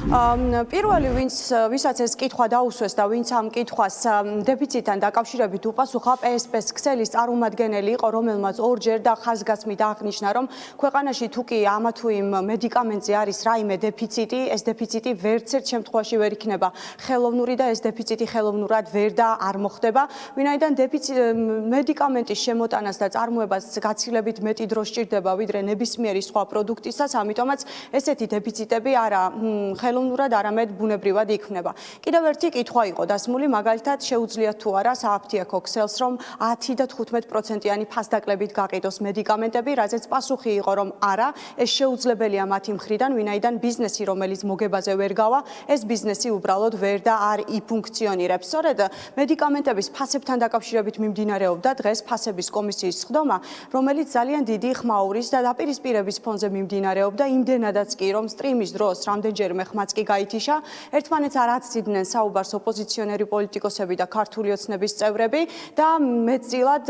პირველი ვისაც ეს კითხვა დაუსვეს და ვინც ამ კითხვას დეფიციტთან დაკავშირებით უპასუხა PSP-ს ქსელის წარმომადგენელი იყო, რომელმაც ორჯერ და ხაზგასმით აღნიშნა, რომ ქვეყანაში თუ კი ამა თუ იმ მედიკამენტზე არის რაიმე დეფიციტი, ეს დეფიციტი ვერცერთ შემთხვევაში ვერ იქნება ხელოვნური და ეს დეფიციტი ხელოვნურად ვერ და არ მოხდება. ვინაიდან მედიკამენტის შემოტანას და წარმოებას გაცილებით მეტი დრო სჭირდება, ვიდრე ნებისმიერი სხვა პროდუქტისაც, ამიტომაც ესეთი დეფიციტები არა ხელოვნურად, არამედ ბუნებრივად იქმნება. კიდევ ერთი კითხვა იყო დასმული, მაგალითად, შეუძლია თუ არა სააფთიაქო ქსელს, რომ 10 და 15%-იანი ფასდაკლებით გაყიდოს მედიკამენტები, რაზეც პასუხი იყო, რომ არა, ეს შეუძლებელია მათი მხრიდან, ვინაიდან ბიზნესი, რომელიც მოგებაზე ვერ გავა, ეს ბიზნესი უბრალოდ ვერ და არ იფუნქციონირებს. სწორედ მედიკამენტების ფასებთან დაკავშირებით მიმდინარეობდა დღეს ფასების კომისიის სხდომა, რომელიც ძალიან დიდი ხმაურის და დაპირისპირების ფონზე მიმდინარეობდა, იმდენადაც კი, რომ სტრიმის დროს რამდენჯერმე ხმაც კი გაითიშა, ერთმანეთს არ აცდიდნენ საუბარს ოპოზიციონერი პოლიტიკოსები და ქართული ოცნების წევრები და მეტწილად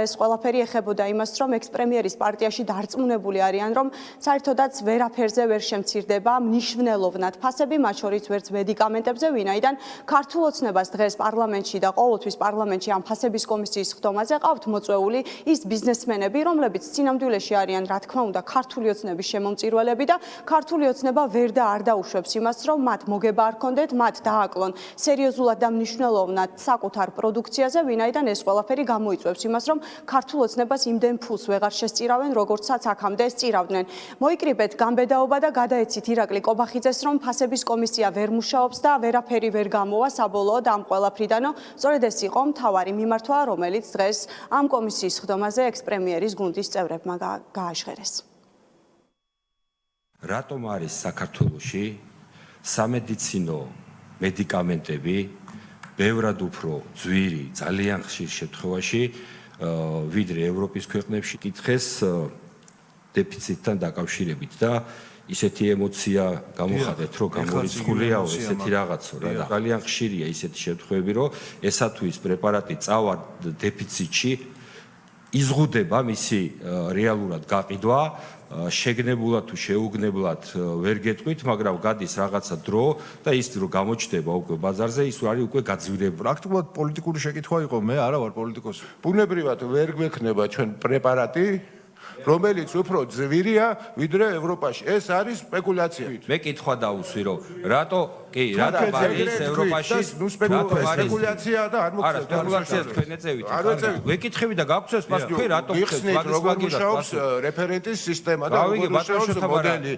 ეს ყველაფერი ეხებოდა იმას, რომ ექს-პრემიერის პარტიაში დარწმუნებული არიან, რომ საერთოდაც ვერაფერზე ვერ შემცირდება მნიშვნელოვნად ფასები, მათ შორის ვერც მედიკამენტებზე, ვინაიდან ქართულ ოცნებას დღეს პარლამენტში და ყოველთვის პარლამენტში ამ ფასების კომისიის სხდომაზე ყავთ მოწვეული ის ბიზნესმენები, რომლებიც წინამდვილეში არიან, რა თქმა უნდა, ქართული ოცნების შემომწირველები და ქართული ოცნება ვერ და არ დაუშვებს იმას, რომ მათ მოგება არ ქონდეთ, მათ დააკლონ სერიოზულად და მნიშვნელოვნად საკუთარ პროდუქციაზე, ვინაიდან ეს ყველაფერი გამოიწვევს იმას, რომ ქართულ ოცნებას იმდენ ფულს ვეღარ შესწირავენ, როგორცაც აქამდე სწირავდნენ. მოიკრიბეთ გამბედაობა და გადაეცით ირაკლი კობახიძეს, რომ ფასების კომისია ვერ მუშაობს და ვერაფერი ვერ გამოვა საბოლოოდ ამ ყველაფრიდანო. სწორედ ეს იყო მთავარი მიმართვა, რომელიც დღეს ამ კომისიის სხდომაზე ექს-პრემიერის გუნდის წევრებმა გააჟღერეს. რატომ არის საქართველოში სამედიცინო მედიკამენტები ბევრად უფრო ძვირი, ძალიან ხშირ შემთხვევაში, ვიდრე ევროპის ქვეყნებში? კითხეს დეფიციტთან დაკავშირებით და ისეთი ემოცია გამოხატეთ, რომ გამორიცხულიაო ესეთი რაღაცო რა და ძალიან ხშირია ისეთი შემთხვევები, რომ ესა თუ ის პრეპარატი წავა დეფიციტში, იზღუდება მისი რეალურად გაყიდვა, შეგნებულად თუ შეუგნებლად ვერ გეტყვით, მაგრამ გადის რაღაცა დრო და ის დრო გამოჩნდება უკვე ბაზარზე, ის არის უკვე გაძვირებული. პრაქტიკულად პოლიტიკური შეკითხვა იყო, მე არა ვარ პოლიტიკოსი. ბუნებრივად ვერ გვექნება ჩვენ პრეპარატი, რომელიც უფრო ძვირია ვიდრე ევროპაში. ეს არის სპეკულაცია. მე კითხვა დავუსვი, რომ რატო არის ევროპაში სპეკულაცია და არ მოგწევთ. არა, სპეკულაციას თქვენ ეწევით. ვეკითხები და გაგცევს მას თქვენ რატო ხსნით, როგორ მუშაობს რეფერენტის სისტემა და როგორ მუშაობს მოდელი.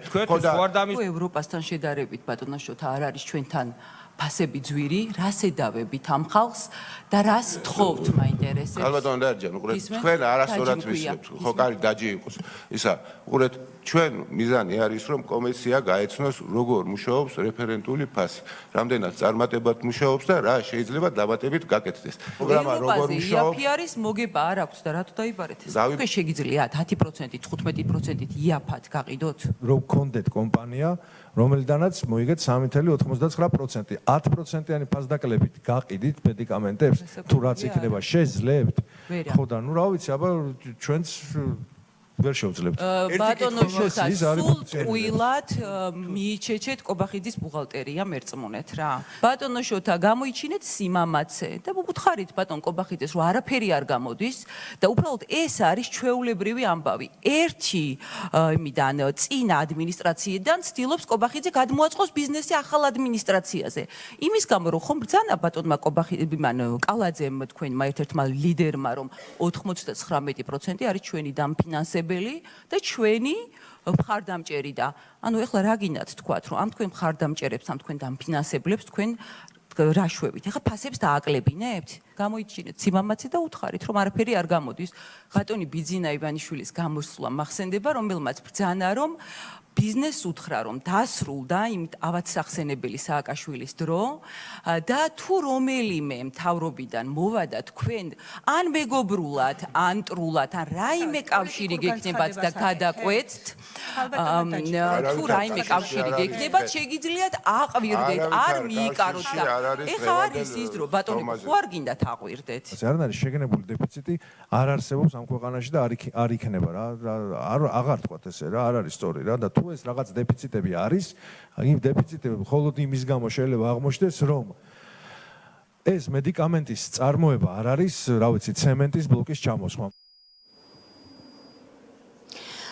ევროპასთან შედარებით ბატონო შოთა არ არის ჩვენთან ფასები ძვირი, რას ედავებით ამ ხალხს და რას თხოვთ მაინტერესებს? ალბათ დარჯან, უყურეთ, თქვენ არასდროს ვისმენთ, ხო კარი დაჯი იყოს. ისა, უყურეთ, ჩვენ მიზანი არის, რომ კომისია გაეცნოს, როგორ მუშაობს რეფერენტული ფასი, რამდენად წარმატებად მუშაობს და რა შეიძლება დამატებით გაკეთდეს. პროგრამა როგორ მუშაობს? იაფი მოგება არ აქვს და რატო დაიბარეთ ეს? თქვენ შეგიძლიათ 10%, 15%-ით იაფად გაყიდოთ? რომ გქონდეთ კომპანია, რომელიდანაც მოიგეთ 3.99%. 10%-იანი ფასდაკლებით გაყიდით მედიკამენტებს, თუ რაც იქნება შეძლებთ? ხო და ნუ რა ვიცი, აბა ჩვენც ვერ შევძლებთ. ბატონო შოთა, სულ ტყუილად მიიჩეჩეთ კობახიძის ბუღალტერია მერწმუნეთ რა. ბატონო შოთა, გამოიჩინეთ სიმამაცე და უთხარით ბატონ კობახიძეს, რომ არაფერი არ გამოდის და უბრალოდ ეს არის ჩვეულებრივი ამბავი. ერთი იმიდან წინა ადმინისტრაციიდან ცდილობს კობახიძე გადმოაწყოს ბიზნესი ახალ ადმინისტრაციაზე. იმის გამო რომ ხომ ბრძანა ბატონმა კალაძემ თქვენმა ერთ-ერთმა ლიდერმა, რომ 99% არის ჩვენი დამფინანსება და ჩვენი მხარდამჭერი და ანუ ეხლა რა გინდათ თქვათ, რომ ამ თქვენ მხარდამჭერებს, ამ თქვენ დამფინანსებლებს თქვენ რა შვებით? ეხლა ფასებს დააკლებინებთ? გამოიჩინეთ სიმამაცე და უთხარით, რომ არაფერი არ გამოდის. ბატონი ბიძინა ივანიშვილის გამოსვლა მახსენდება, რომელმაც ბრძანა, რომ ბიზნესს უთხრა, რომ დასრულდა იმ ავადსახსენებელი სააკაშვილის დრო და თუ რომელიმე მთავრობიდან მოვა და თქვენ ან მეგობრულად, ან მტრულად, ან რაიმე კავშირი გექნებათ და გადაყვეთთ, თუ რაიმე კავშირი გექნებათ, შეგიძლიათ აყვირდეთ, არ მიიკაროთ და ეხლა არის ის დრო, ბატონო, ხო არ გინდათ აყვირდეთ? არ არის შეგნებული დეფიციტი, არ არსებობს ამ ქვეყანაში და არ იქნება რა, აღარ თქვათ ესე რა, არ არის სწორი რა და თუ თუ ეს რაღაც დეფიციტები არის, იმ დეფიციტები მხოლოდ იმის გამო შეიძლება აღმოჩნდეს, რომ ეს მედიკამენტის წარმოება არ არის, რა ვიცი, ცემენტის ბლოკის ჩამოსხმა.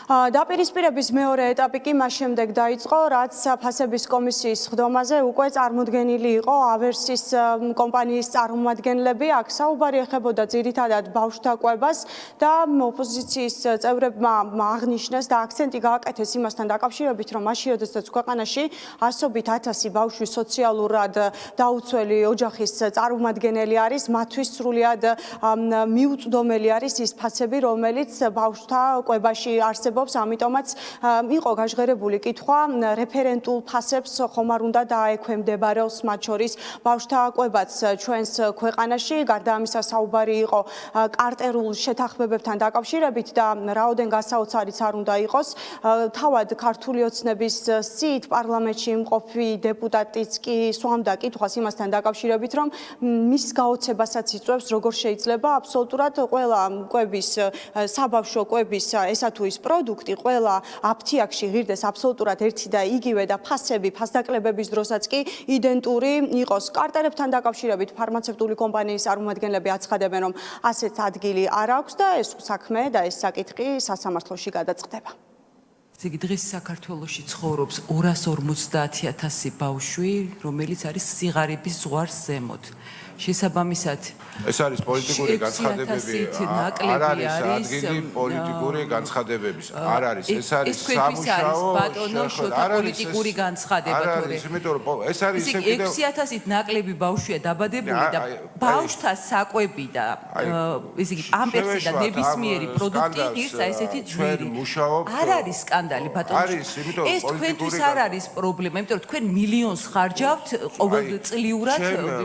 დაპირისპირების მეორე ეტაპი კი მას შემდეგ დაიწყო, რაც ფასების კომისიის ხდომაზე უკვე წარმოდგენილი იყო ავერსის კომპანიის წარმომადგენლები. აქ საუბარი ეხებოდა ძირითადად ბავშვთა კვებას და ოპოზიციის წევრებმა აღნიშნეს და აქცენტი გააკეთეს იმასთან დაკავშირებით, რომ მაშინ, როდესაც ქვეყანაში ასობით 1000 ბავშვი სოციალურად დაუცველი ოჯახის წარმომადგენელი არის, მათთვის სრულიად მიუწვდომელი არის ის ფასები, რომელიც ბავშვთა კვებაში არსებობს. ამიტომაც იყო გაჟღერებული კითხვა რეფერენტულ ფასებს ხომ არ უნდა დაექვემდებაროს მათ შორის ბავშვთა კვებაც ჩვენს ქვეყანაში. გარდა ამისა საუბარი იყო კარტერულ შეთანხმებებთან დაკავშირებით და რაოდენ გასაოცარიც არ უნდა იყოს. თავად ქართული ოცნების სიით პარლამენტში მყოფი დეპუტატიც კი სვამდა კითხვას იმასთან დაკავშირებით, რომ მის გაოცებასაც იწვევს, როგორ შეიძლება აბსოლუტურად ყველა კვების საბავშვო კვების ესა თუ ის პროდუქტი ყველა აფთიაქში ღირდეს აბსოლუტურად ერთი და იგივე და ფასები, ფასდაკლებების დროსაც კი იდენტური იყოს. კარტერებთან დაკავშირებით ფარმაცევტული კომპანიის წარმომადგენლები აცხადებენ, რომ ასეთ ადგილი არ აქვს და ეს საქმე და ეს საკითხი სასამართლოში გადაწყდება. იგი დღეს საქართველოში ცხოვრობს 250,000 ბავშვი, რომელიც არის სიღარიბის ზღვარს ზემოთ. შესაბამისად ეს არის პოლიტიკური განცხადებები, არ არის ადგილი პოლიტიკური განცხადებების, არ არის, ეს არის სამუშაო, ბატონო, შოთა პოლიტიკური განცხადება თორე. ეს არის ისე კიდევ 6000-ით ნაკლები ბავშვია დაბადებული და ბავშვთა საკვები და ესე იგი ამპერსი და ნებისმიერი პროდუქტი ღირსა ესეთი ძვირი. არ არის სკანდალი ბატონო. ეს თქვენთვის არ არის პრობლემა, იმიტომ რომ თქვენ მილიონს ხარჯავთ ყოველწლიურად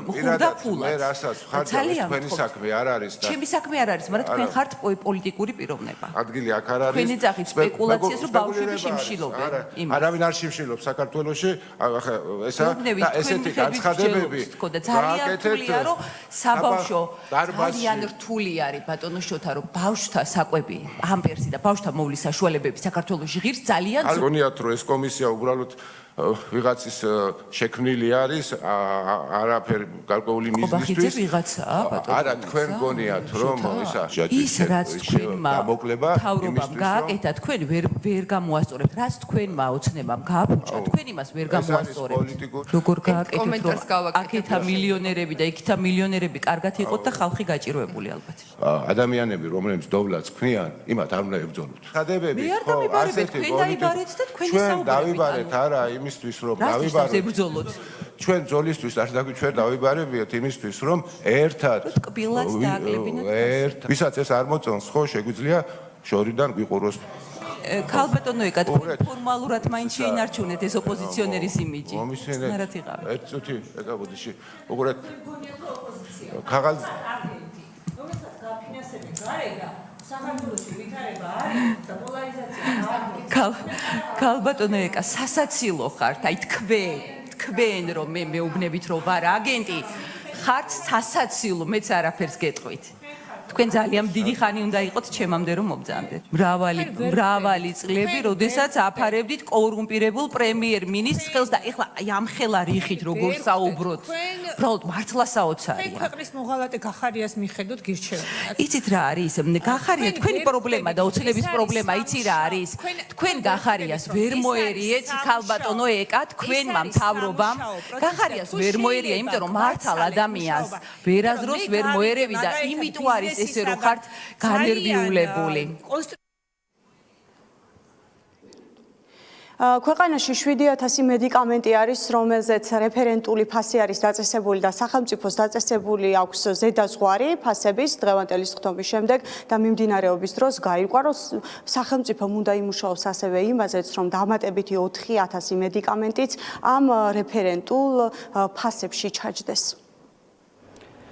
ხურდაფულად. მე რასაც ხარჯავ თქვენი საქმე არ არის და ჩემი საქმე არ არის, მაგრამ თქვენ ხართ პოლიტიკური პიროვნება. ადგილი აქ არ არის. თქვენ ეძახით სპეკულაციას, რომ ბავშვები შიმშილობენ. არავინ არ შიმშილობს საქართველოში, ახლა ესა და ესეთი განცხადებები ძალიან რთულია, რომ საბავშვო ძალიან რთული არის ბატონო შოთა, რომ ბავშვთა საკვები, ამპერსი და ბავშვთა მოვლის საშუალებები საქართველოში ღირს ძალიან არ გონიათ, რომ ეს კომისია უბრალოდ ვიღაცის შექმნილი არის, არაფერ გარკვეული მიზნისთვის. ვიღაცაა ბატონო. არა, თქვენ გონიათ, რომ ის რაც თქვენმა თავრობამ გააკეთა, თქვენ ვერ გამოასწორებთ, რაც თქვენმა ოცნებამ გააფუჭა, თქვენ იმას ვერ გამოასწორებთ. როგორ გააკეთეთ, რომ აქეთა მილიონერები და იქეთა მილიონერები კარგად იყოთ და ხალხი გაჭირვებული ალბათ. ადამიანები, რომლებიც დოვლას ქმნიან, იმათ არ უნდა ებრძოლოთ. ხადებები, ხო, ასეთი პოლიტიკა. ჩვენ დავიბარეთ არა იმისთვის, რომ დავიბაროთ. ჩვენ ძოლისთვის არ დაგვიჩვენ დავიბარებიათ იმისთვის, რომ ერთად კბილად დააკლებინოთ. ვისაც ეს არ მოწონს, ხო, შეგვიძლია შორიდან გვიყუროს. ქალბატონო ეკა, ფორმალურად მაინც შეინარჩუნეთ ეს ოპოზიციონერის იმიჯი. ნარად იყავით. ერთ წუთი ეკა ბოდიში. უყურეთ. ქაღალ რომელსაც გაფინანსებით გარეგა საქართველოში ვითარება არის და პოლარიზაცია არის. ქალბატონო ეკა, სასაცილო ხართ, აი თქვენ რომ მე მეუბნებით რომ ვარ აგენტი, ხართ სასაცილო, მეც არაფერს გეტყვით. თქვენ ძალიან დიდი ხანი უნდა იყოთ ჩემამდე რომ მობძანდეთ. მრავალი წლები, როდესაც აფარებდით კორუმპირებულ პრემიერ-მინისტრს ხელს და ეხლა აი ამ ხელა რიხით როგორ საუბრობთ. უბრალოდ მართლა საოცარია. ქვეყნის მოღალატე გახარიას მიხედოთ გირჩევანად. იცით რა არის? გახარია თქვენი პრობლემა და ოცნების პრობლემა იცი რა არის? თქვენ გახარიას ვერ მოერიეთ, ქალბატონო ეკა, თქვენმა მთავრობამ გახარიას ვერ მოერია, იმიტომ რომ მართალ ადამიანს ვერაზროს ვერ მოერევი და იმიტომ არის ესე რომ ხართ განერვიულებული. ქვეყანაში 7000 მედიკამენტი არის, რომელზეც რეფერენტული ფასი არის დაწესებული და სახელმწიფოს დაწესებული აქვს ზედაზღვარი ფასების დღევანდელი ხდომის შემდეგ და მიმდინარეობის დროს გაირკვა, რომ სახელმწიფომ უნდა იმუშაოს ასევე იმაზეც, რომ დამატებითი 4000 მედიკამენტიც ამ რეფერენტულ ფასებში ჩაჯდეს.